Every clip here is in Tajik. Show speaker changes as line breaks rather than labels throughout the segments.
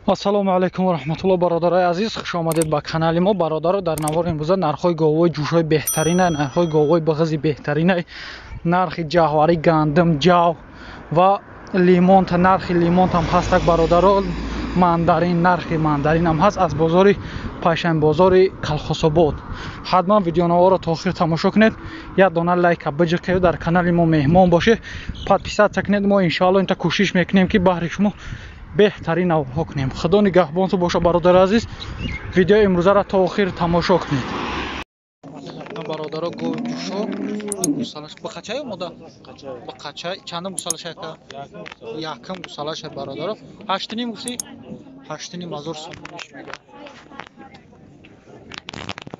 ассалому алайкум ва раҳматуллоҳ. бародарои азиз, хуш омадед ба канали мо. бародаро, дар навори имрӯза нархҳои говҳои ҷӯшҳои беҳтарина, нархҳои говҳои бағази беҳтарина, нархи ҷавҳари гандум, ҷав ва лимон, нархи лимон ҳам ҳастак бародаро. мандарин, нархи мандарин ҳам ҳаст аз бозори пайшанбозори Калхособод. ҳатман видеонаворро то охир тамошо кунед. як дона лайка биҷиқед, дар канали мо меҳмон бошед, подписатсия кунед. мо иншоалло инта кӯшиш мекунем ки баҳри шумо беҳтарин навҳо кунем. худо нигаҳбонтон боша бародари азиз. видеои имрӯзаро то охир тамошо кунед. бародаро, гови ҷӯшо гусалаш ба қачаи мода? Ба қачаи чандам гусалаш яка? Якам гусалаш бародаро. 8.5 гуси? 8.5 сом мега.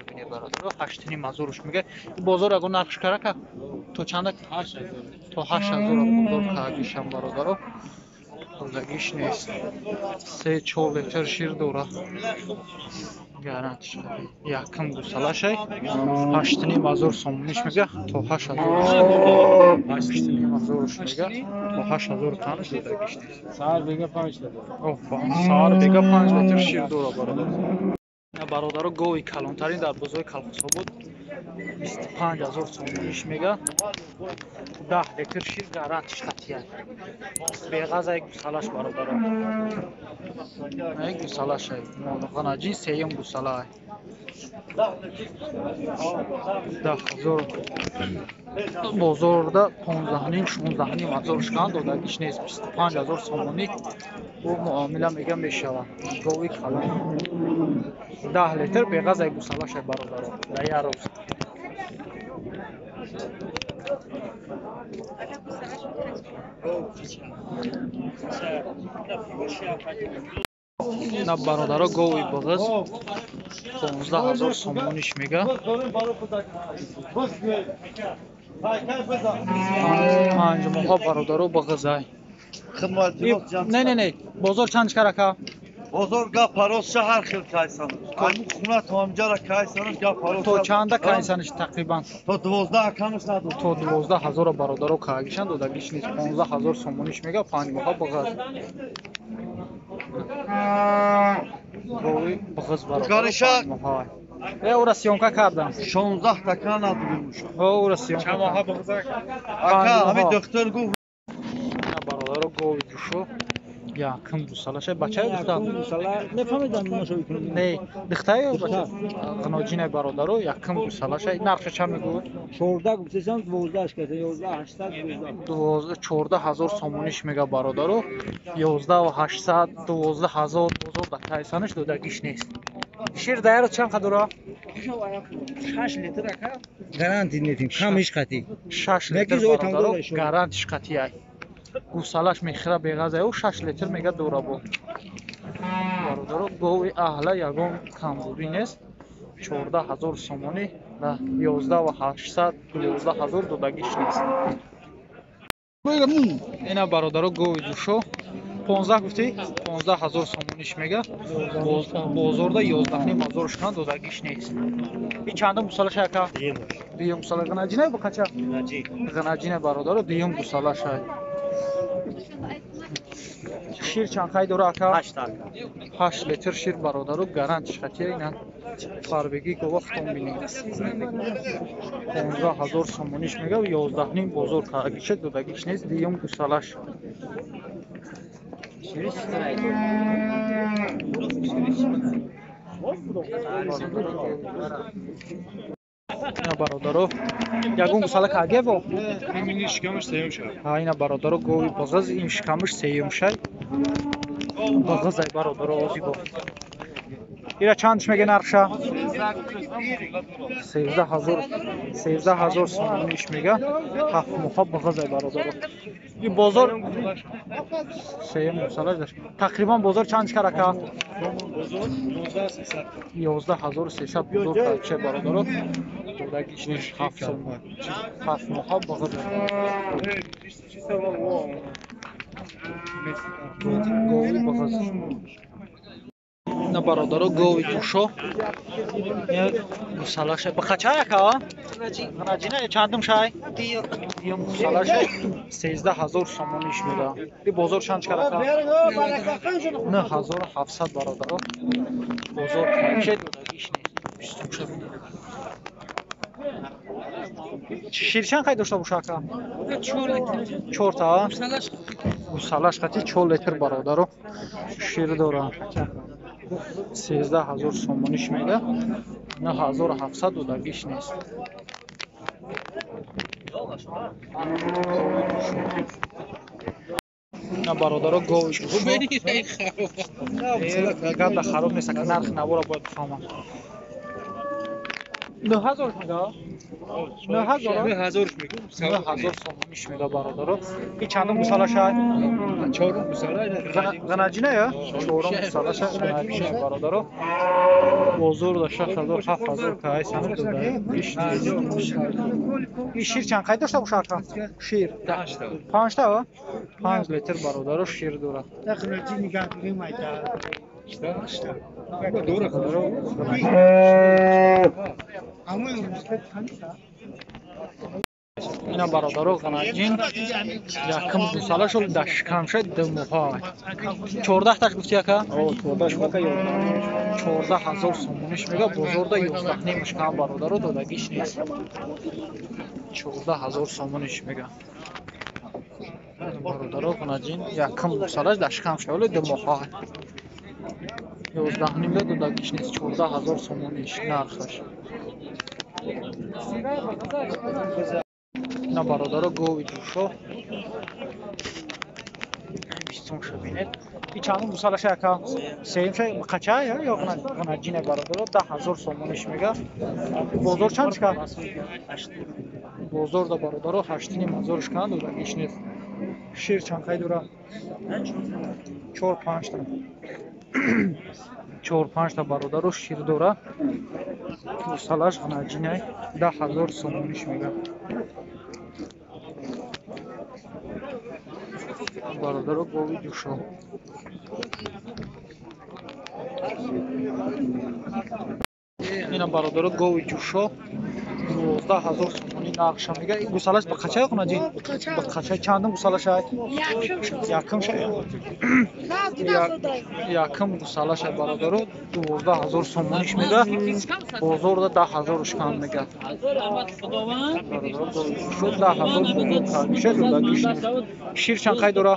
Бинед бародаро, 8.5 мега. Бозор ягон нархш карака? То чанда? 8000. То 8000 бозор кагишам бародаро. Хӯрдагиш нест. 3-4 литр шир дора. Гарантиш. Якам гусалашай 8.5 сом мега то 8000. 8.5 мега то 8000 таниш додагиш нест.
Сар бега 5 литр.
Оф, сар бега 5 литр шир дора бародаро. бародаро, гови калонтарин дар бозори Калхособод 25000 сом мега. 10 литр шир гарантиш қатия. Беғазай гусалаш бародаро. Ай гусалашай. Моноғанаҷин сеюм гусалай. 10000. Бозорда 15-16 шкан додагиш нест. 25000 сомони бу муомила мега мешава. Гови калон 10 литр беғазай гусалашай бародаро. Дар як рӯз. на бародаро, гови бағаз 15000 сомониш мега. панҷмоҳа бародаро бағазай. не бозор чанд карака?
Bozor gaparos şehir xil kaysanız. Kamu xuna tamamcara kaysanız gaparos.
То чанда кайсаниш тақрибан?
To 12 akanız nadı.
То 12000 бародаро кагишан додагиш нест. 15000 сомониш мега. панҷмоҳа бағаз. гови бағаз бародаро.
Гариша
ора сёмка кардам.
16 takan nadı bilmiş.
ора сёмка.
Чамоҳа бағзак.
Aka ami doktor gov.
бародаро, гови ҷӯшо якам гусалаша бачаи духтар
Нефаҳмидам мошои кунем.
не духтаи бача ғаноҷинаи бародаро якам гусалаша нархи чанд мегӯяд?
14 гуфтесам 12 ката 11800
14000 сомониш мега бародаро. 11800 12000 бозор да кайсаниш додагиш нест. шир даяро чанд қадора?
6 литр ака. Гаранти нетим. Камиш қати.
6 литр бародаро гарантиш қатияй. гусалаш мехира беғазай у 6 литр мега дора бо. бародаро, гови аҳла ягон камбуди нест. 14000 сомони ва 11800 12000 додагиш нест. ина бародаро, гови ҷӯшо 15 гуфти 15000 сомониш мега. бозорда 11500 шкан додагиш нест. ин чандам гусалаш яка? дуюм гусалаш ғанаҷинай бо қача? ғанаҷинай бародаро, дуюм гусалашай. шир чанд қай дора ака? 8 литр шир бародаро гарантиш қатия. ина фарбеги гова хутон бинед. 15000 сомониш мега. 11 бозор кагиша додагиш нест. дуюм гусалаш. ина бародаро, ягон гусала кагево?
Мини шикамаш сеюмша.
ҳа, ина бародаро, гови бағаз ин шикамаш сеюмшай. бағазай бародаро озибо. ира чандш мега нархша? 13000 сомониш мега. 7 моҳа бағазай бародаро. и бозор сеюм гусала даш. тақрибан бозор чандш карака? 11300 бозор кагишай бародаро. додагиш нест. 7 моҳа бағазай. гови бағаз. на اینا برادرها گاوی جوشو گوسالاش بخچه яка غناجینه چندم شای یم گوسالاش 13000 сомониш میده این بازار چند کرده 9700 برادرها بازار کمشه دودگیش نیست شیر چند قید داشته باشه اکا 4 تا گوسالاش قطعی 4 لیتر برادرها شیر داره 13000 сомониш میده 9700 دودگیش نیست اینا برادرها گاوی جوشو گرد خراب نیست که نرخ نوارا باید بفهمم 9000 میده 9000 сомониш میده برادرها این چندم گوسالاش های
چهارم گوساله
غناجینه یا چهارم گوسالاش غناجینه برادرها بازار دا 6000 7000 کای سنه داده بیش این شیر چند قید داشته باشه اکا شیر 5 تا 5 لیتر برادرها شیر داره اینا برادرها غناجین یکم گوساله شد دشکم شد دموها 14 تاش گفتی اکا 14000 сомониш میگه بازار 11 نیمش کم برادرها دادگیش نیست 14000 сомониш میگه برادرها غناجین یکم گوساله دشکم شد دموها 11 نیم دادگیش نیست 14000 сомониш نرخش اینا برادرها گاوی جوشو بیستون شو بینید این چندم گوسالاش یکا سیم شای قچه یا غناجینه برادرها 10000 сомониш میگه بازار چند شکر بازار دا برادرها 8500 شکر دادگیش نیست شیر چند قید دوره 4-5 تا 4-5 تا برادرها شیر دوره گوسالاش غناجینه 10000 сомониш میگه برادرها گاوی جوشو اینا برادرها گاوی جوشو 12000 сомонӣ нақша میگه این گوسالاش با قچه غناجین با قچه چندم گوسالاش های یکم شد یکم گوسالاش برادرها 12000 сомониш میگه بازار 10000 کم میگه برادرها گاوی جوشو 10000 میشه دادگیش نیست شیر چند قید داره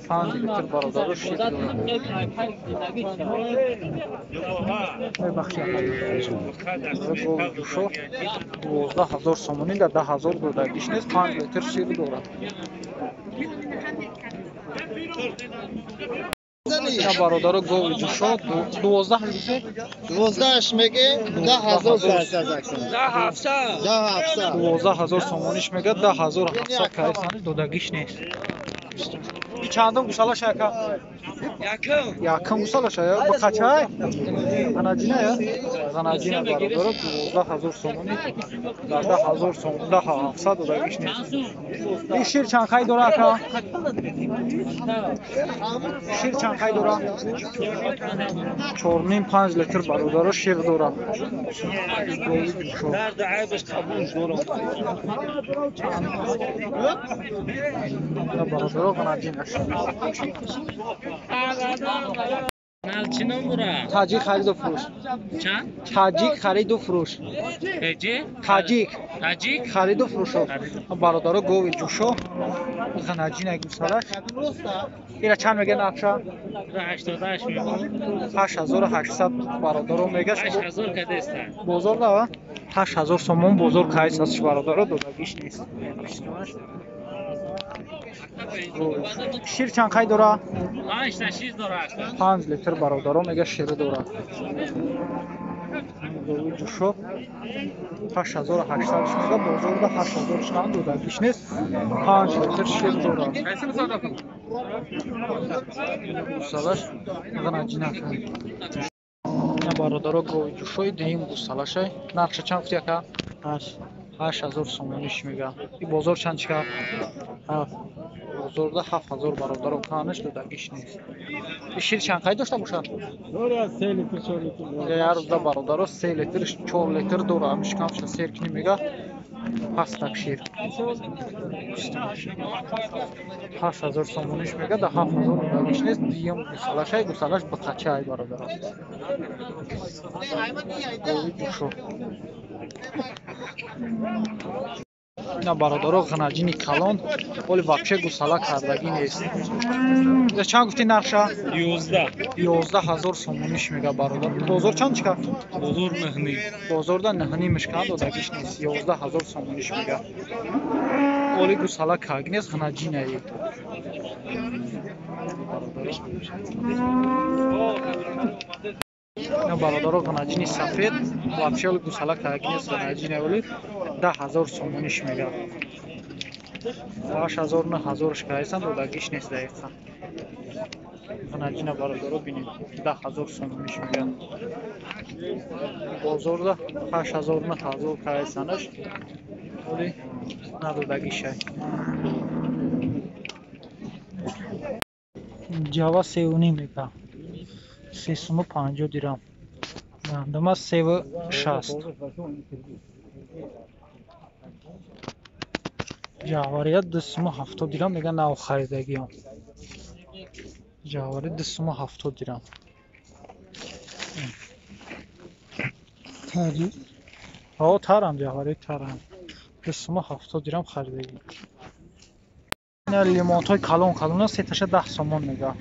5 لیتر برادرها شیر داره بخشی گاوی جوشو 12000 сомонӣ дар 10000 додагиш нест 5 литр шир дорад ина бародаро гови жӯшо 12 литр
12 меге
12000 сомониш мега 10700 кайсани додагиш нест чандам гусалаш яка якам гусалаш я ба қачай ғанажина я ғанажина бародаро 12000 сомонӣ 10000 сом 10700 додагиш нест ин шир чанд қай дора ака шир чанд қай дора 4.5 литр бародаро шир дора
درد عیبش قبول دورم
برادرها غناجین
Nalchinon bura.
تاجیک خرید و فروش
Chand?
تاجیک خرید و فروش
Eji?
تاجیک
Tajik?
خرید و فروش برادرها گاوی جوشو غناجین گوسالاش اینا چند میگه نقشه
88 میگم.
8800 برادرها میگه
8000 کده است.
بازار دا 8000 сомон بازار کایس ازش برادرها دادگیش نیست شیر چند قای داره
5 تا 6 داره.
5 لیتر برادرها میگه شیر داره گاوی جوشو 8800 میگه بازار دا 8000 شکن دادگیش نیست 5 لیتر شیر داره گوسالاش غناجین اکن اینا برادرها گاوی جوشوی دهیم گوسالاشای نقشه چند گفتی اکا 8000 сомониш میگه این بازار چند چیکار بازارda 7000 برادر کانش دادگیش نیست. شیر چند قای داشته باشه؟
داره 3 لیتر 4 لیتر.
یه روزda برادر 3 لیتر 4 لیتر داره میشکمش سرکنی میگه. پستک شیر. 8000 سومونش میگه ده 7000 دادگیش نیست. دیم گوسالش به قچه ای برادر. شو. اینا برادرها غناجین کلان ولی واقعا گوساله کردگی نیست. چند گفتی نقشه؟ 11000 سومونش میگه برادر. بازار چند چیکار؟
بزرگ نهنی.
بازارda نهنی میشکن دادگیش نیست. 11000 سومونش میگه. ولی گوساله کردگی نیست غناجین ای. اینا برادرها غناجین سفید واقعا گوساله کردگی نیست غناجین ولی 10000 سومونش میگه. 8000 9000 کایسن دادگیش نیست دقیقاً. غناجین برادرها ببینید 10000 سومونش میگه. بازارda 8000 9000 کایسنش ولی ندادگیش ای. جاوا 3.5 میگه. 350 درام. Dama 360. جاوریت 270 درام میگه نو خریدگی هم. جاوری 270 درام.
تاری
ترم جاوری ترم. 270 درام خریدگی. اینا لیمون های کلان کلان سه تاش 10 سومون میگه.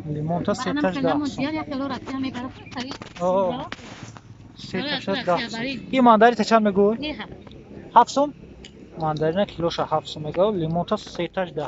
لیمون تا سه تاش 10 سومون. سه تاش 10 سومون. این مانداری تا چند میگوی؟ 7 سوم. ماندارین کیلوش 7 سوم میگه. لیمون تا سه تاش 10.